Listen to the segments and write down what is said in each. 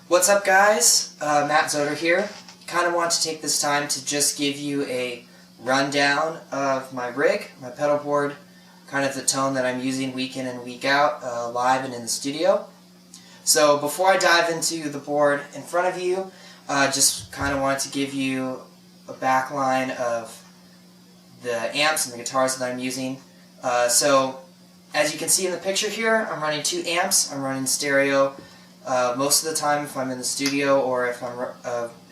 What's up, guys? Matt Zoder here. Kind of want to take this time to just give you a rundown of my rig, my pedal board, kind of the tone that I'm using week in and week out, live and in the studio. So before I dive into the board in front of you, just kind of wanted to give you a backline of the amps and the guitars that I'm using. So as you can see in the picture here, I'm running 2 amps. I'm running stereo. Most of the time, if I'm in the studio or if I'm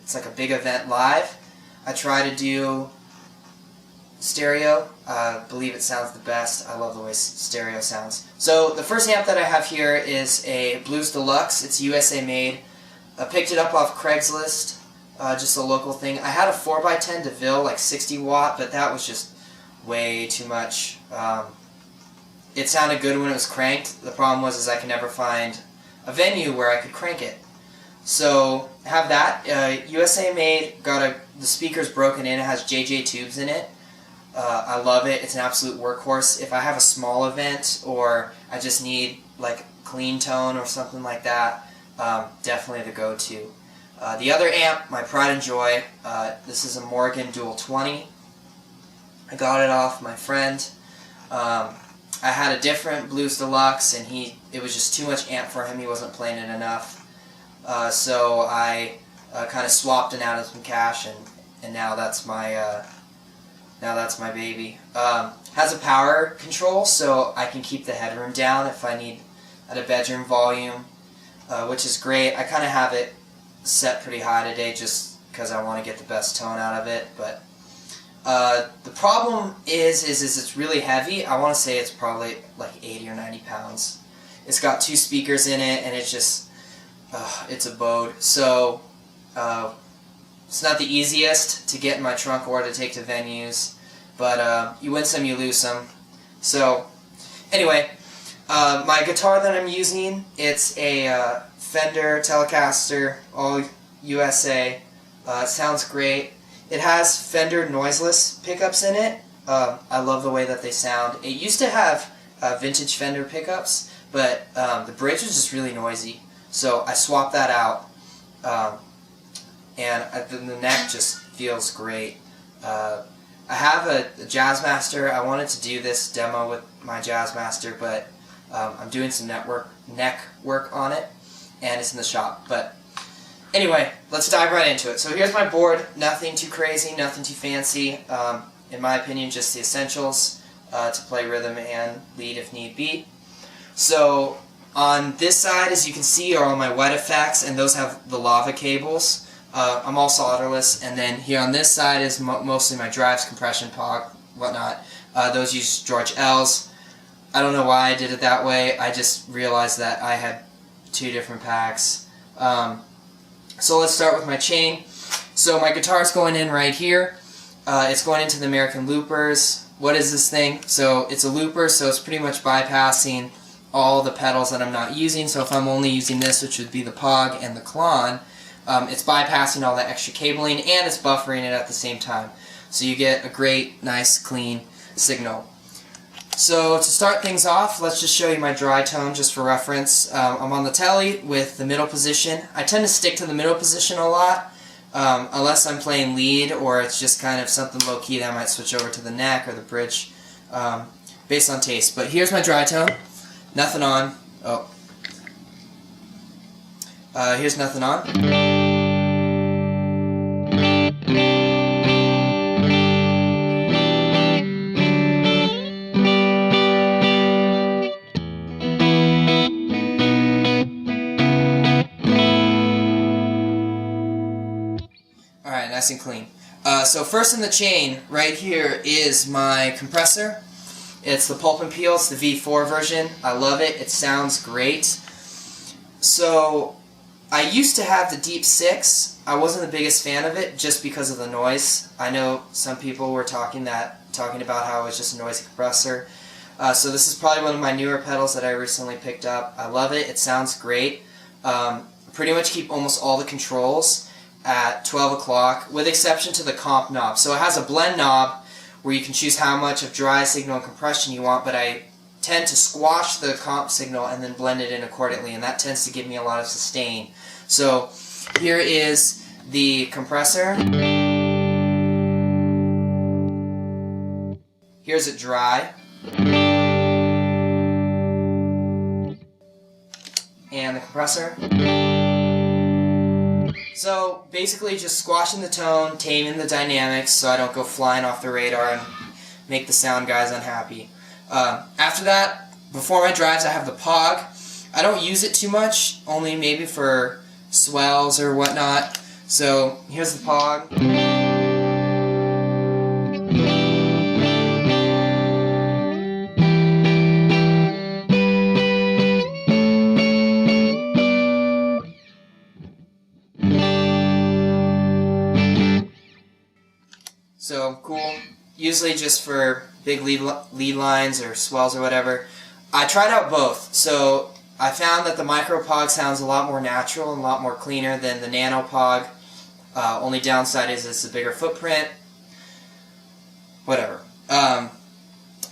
it's like a big event live, I try to do stereo. I believe it sounds the best. I love the way stereo sounds. So the first amp that I have here is a Blues Deluxe. It's USA made. I picked it up off Craigslist, just a local thing. I had a 4x10 DeVille, like 60 watt, but that was just way too much. It sounded good when it was cranked. The problem was I could never find a venue where I could crank it. So have that, USA made, the speaker's broken in, it has JJ tubes in it. I love it, it's an absolute workhorse. If I have a small event or I just need like clean tone or something like that, definitely the go-to. The other amp, my pride and joy, this is a Morgan Dual 20. I got it off my friend. I had a different Blues Deluxe and it was just too much amp for him, he wasn't playing it enough. So I kind of swapped it out of some cash and now that's my baby. Has a power control so I can keep the headroom down if I need at a bedroom volume, which is great. I kind of have it set pretty high today just because I want to get the best tone out of it, but the problem is it's really heavy. I want to say it's probably like 80 or 90 pounds. It's got 2 speakers in it, and it's just, it's a bode. So, it's not the easiest to get in my trunk or to take to venues, but you win some, you lose some. So, anyway, my guitar that I'm using, it's a Fender Telecaster, all USA. It sounds great. It has Fender noiseless pickups in it. I love the way that they sound. It used to have vintage Fender pickups, but the bridge was just really noisy. So I swapped that out, and the neck just feels great. I have a Jazzmaster. I wanted to do this demo with my Jazzmaster, but I'm doing some neck work on it, and it's in the shop. But anyway, let's dive right into it. So here's my board. Nothing too crazy, nothing too fancy. In my opinion, just the essentials to play rhythm and lead if need be. So on this side, as you can see, are all my wet effects, and those have the lava cables. I'm all solderless. And then here on this side is mostly my drives, compression, POG, whatnot. Those use George L's. I don't know why I did it that way. I just realized that I had 2 different packs. So let's start with my chain. So my guitar's going in right here. It's going into the American loopers. What is this thing? So it's a looper, so it's pretty much bypassing all the pedals that I'm not using. So if I'm only using this, which would be the POG and the Klon, it's bypassing all that extra cabling and it's buffering it at the same time. So you get a great, nice, clean signal. So to start things off, let's just show you my dry tone just for reference. I'm on the telly with the middle position. I tend to stick to the middle position a lot, unless I'm playing lead or it's just kind of something low-key that I might switch over to the neck or the bridge, based on taste. But here's my dry tone. Nothing on. Oh. Here's nothing on. Alright, nice and clean. So first in the chain, right here, is my compressor. It's the Pulp and Peel, it's the V4 version. I love it, it sounds great. So, I used to have the Deep 6. I wasn't the biggest fan of it just because of the noise. I know some people were talking about how it was just a noisy compressor. So this is probably one of my newer pedals that I recently picked up. I love it, it sounds great. Pretty much keep almost all the controls at 12 o'clock, with exception to the comp knob. So it has a blend knob where you can choose how much of dry signal and compression you want, but I tend to squash the comp signal and then blend it in accordingly, and that tends to give me a lot of sustain. So here is the compressor. Here's it dry. And the compressor. So basically just squashing the tone, taming the dynamics so I don't go flying off the radar and make the sound guys unhappy. After that, before my drives, I have the Pog. I don't use it too much, only maybe for swells or whatnot. So here's the Pog. So cool, usually just for big lead lines or swells or whatever. I tried out both, so I found that the Micro Pog sounds a lot more natural and a lot more cleaner than the Nano Pog. Only downside is it's a bigger footprint. Whatever.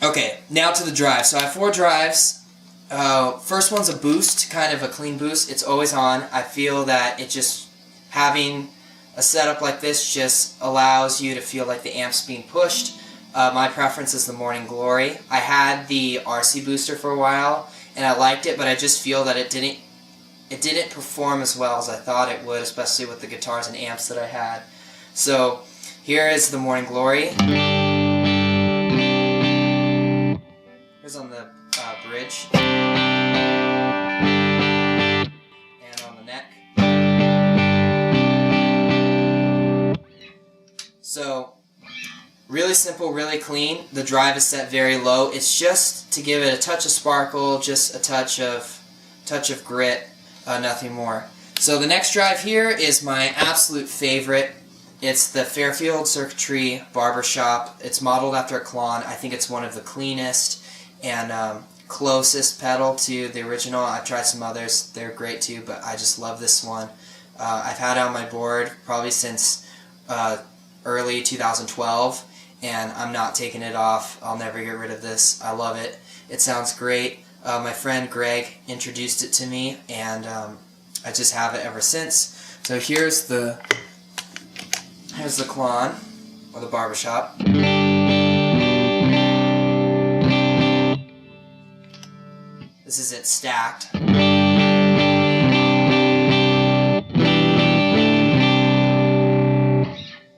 Okay, now to the drive. So I have 4 drives. First one's a boost, kind of a clean boost. It's always on. I feel that it just having a setup like this just allows you to feel like the amp's being pushed. My preference is the Morning Glory. I had the RC booster for a while and I liked it, but I just feel that it didn't perform as well as I thought it would, especially with the guitars and amps that I had. So here is the Morning Glory. Here's on the bridge and on the neck. So, really simple, really clean. The drive is set very low. It's just to give it a touch of sparkle, just a touch of grit, nothing more. So the next drive here is my absolute favorite. It's the Fairfield Circuitry Barbershop. It's modeled after a Klon. I think it's one of the cleanest and closest pedal to the original. I've tried some others. They're great too, but I just love this one. I've had it on my board probably since early 2012, and I'm not taking it off. I'll never get rid of this. I love it. It sounds great. My friend Greg introduced it to me, and I just have it ever since. So here's the Klon, or the Barbershop. This is it stacked.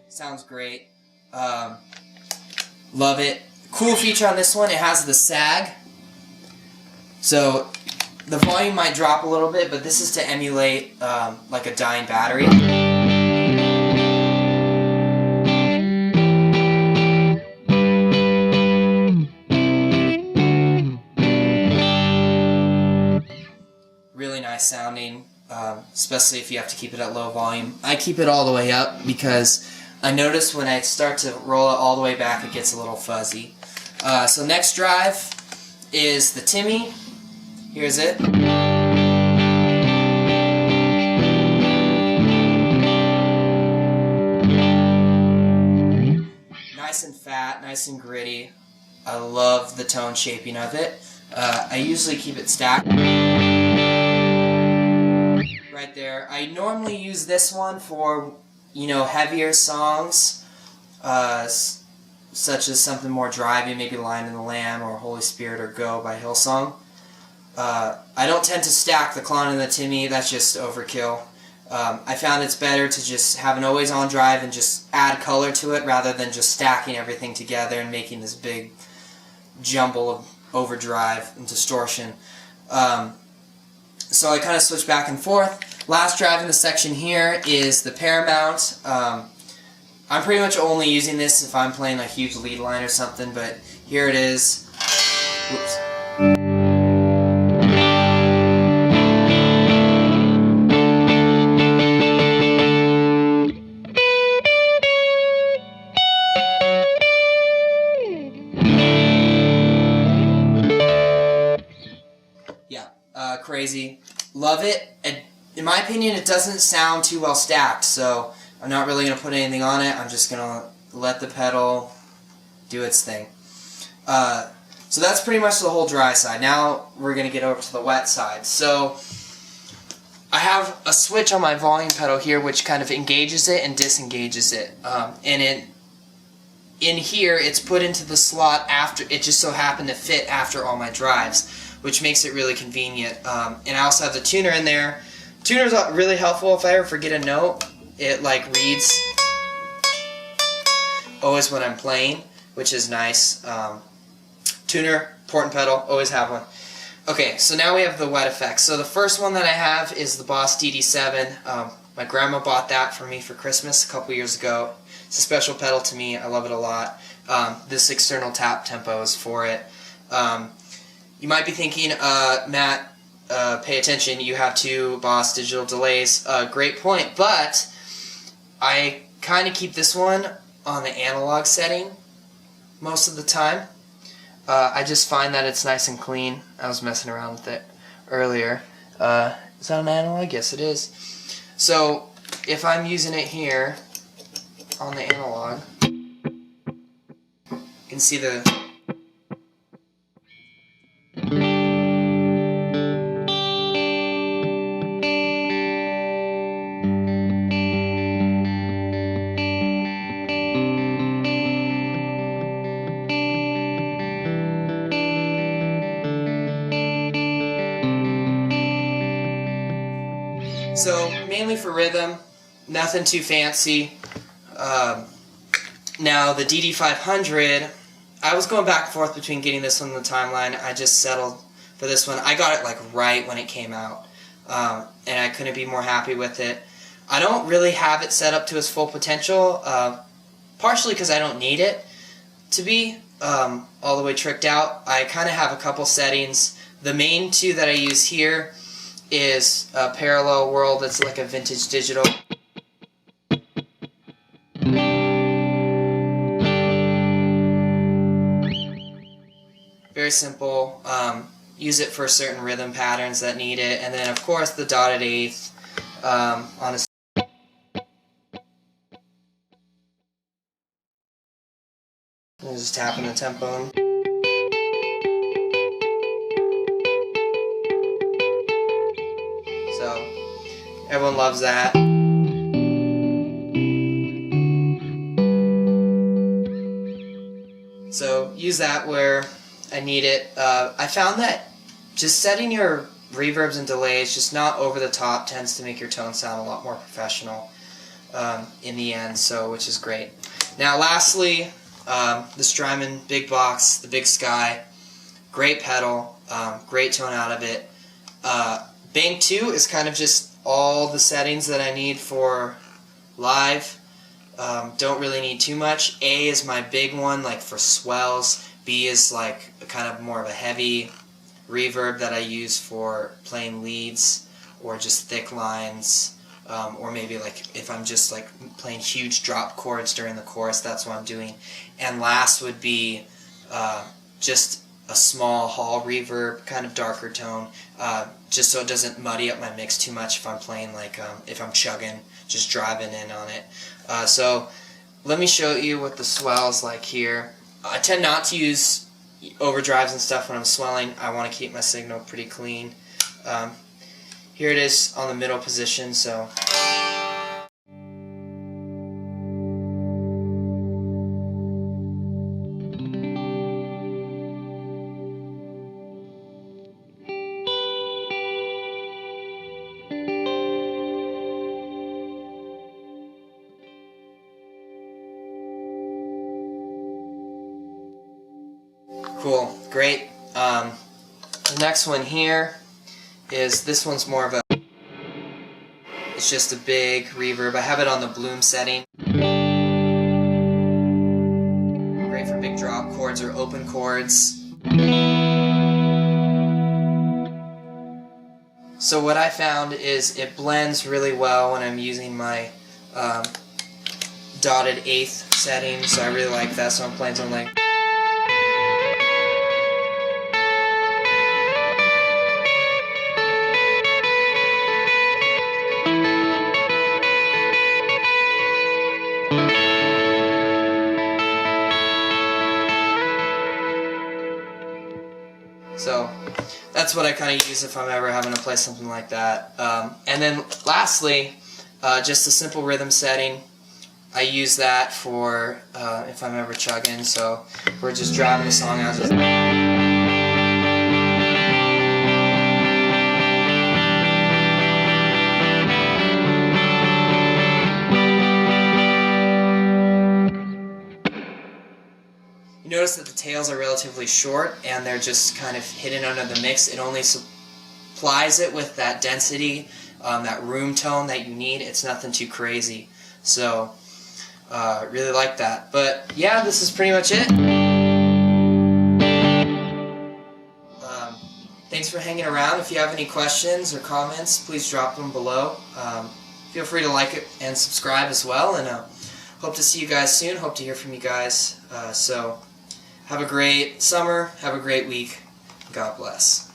Sounds great. Love it. Cool feature on this one, it has the sag. So the volume might drop a little bit, but this is to emulate like a dying battery. Really nice sounding, especially if you have to keep it at low volume. I keep it all the way up because I notice when I start to roll it all the way back, it gets a little fuzzy. So next drive is the Timmy. Here's it. Nice and fat, nice and gritty. I love the tone shaping of it. I usually keep it stacked right there. I normally use this one for, you know, heavier songs, such as something more driving, maybe Lion and the Lamb or Holy Spirit or Go by Hillsong. I don't tend to stack the Klon and the Timmy, that's just overkill. I found it's better to just have an always-on drive and just add color to it rather than just stacking everything together and making this big jumble of overdrive and distortion. So I kind of switch back and forth. Last drive in the section here is the Paramount. I'm pretty much only using this if I'm playing a huge lead line or something, but here it is. Whoops. Crazy. Love it. In my opinion, it doesn't sound too well stacked, so I'm not really going to put anything on it. I'm just going to let the pedal do its thing. So that's pretty much the whole dry side. Now we're going to get over to the wet side. So I have a switch on my volume pedal here which kind of engages it and disengages it. And in here it's put into the slot after, it just so happened to fit after all my drives, which makes it really convenient. And I also have the tuner in there. Tuner's really helpful. If I ever forget a note, it like reads always when I'm playing, which is nice. Tuner, port and pedal, always have one. Okay, so now we have the wet effects. So the first one that I have is the Boss DD7. My grandma bought that for me for Christmas a couple years ago. It's a special pedal to me. I love it a lot. This external tap tempo is for it. You might be thinking, Matt, pay attention, you have 2 Boss digital delays. Great point, but I kind of keep this one on the analog setting most of the time. I just find that it's nice and clean. I was messing around with it earlier. Is that an analog? Yes, it is. So if I'm using it here on the analog, you can see the So mainly for rhythm, nothing too fancy. Now the DD500, I was going back and forth between getting this one on the timeline. I just settled for this one. I got it like right when it came out, and I couldn't be more happy with it. I don't really have it set up to its full potential, partially because I don't need it to be all the way tricked out. I kind of have a couple settings. The main 2 that I use here is a Parallel World. That's like a vintage digital. Very simple. Use it for certain rhythm patterns that need it, and then of course the dotted eighth on a. Just tapping the tempo. So everyone loves that. So use that where I need it. I found that just setting your reverbs and delays just not over the top tends to make your tone sound a lot more professional in the end, so which is great. Now lastly, the Strymon Big Box, the Big Sky, great pedal, great tone out of it. Bang 2 is kind of just all the settings that I need for live. Don't really need too much. A is my big one, like for swells. B is like kind of more of a heavy reverb that I use for playing leads or just thick lines, or maybe like if I'm just like playing huge drop chords during the chorus, that's what I'm doing. And last would be just a small hall reverb, kind of darker tone, just so it doesn't muddy up my mix too much if I'm playing like if I'm chugging, just driving in on it. So let me show you what the swell's like here. I tend not to use overdrives and stuff when I'm swelling. I want to keep my signal pretty clean. Here it is on the middle position, so cool, great. The next one here is, this one's more of a, it's just a big reverb. I have it on the bloom setting. Great for big drop chords or open chords. So what I found is it blends really well when I'm using my dotted eighth setting, so I really like that, so I'm playing something like what I kind of use if I'm ever having to play something like that. And then lastly, just a simple rhythm setting. I use that for if I'm ever chugging, so we're just driving the song out. You notice that the tails are relatively short and they're just kind of hidden under the mix. It only supplies it with that density, that room tone that you need. It's nothing too crazy. So, really like that. But yeah, this is pretty much it. Thanks for hanging around. If you have any questions or comments, please drop them below. Feel free to like it and subscribe as well. And hope to see you guys soon. Hope to hear from you guys. So have a great summer. Have a great week. God bless.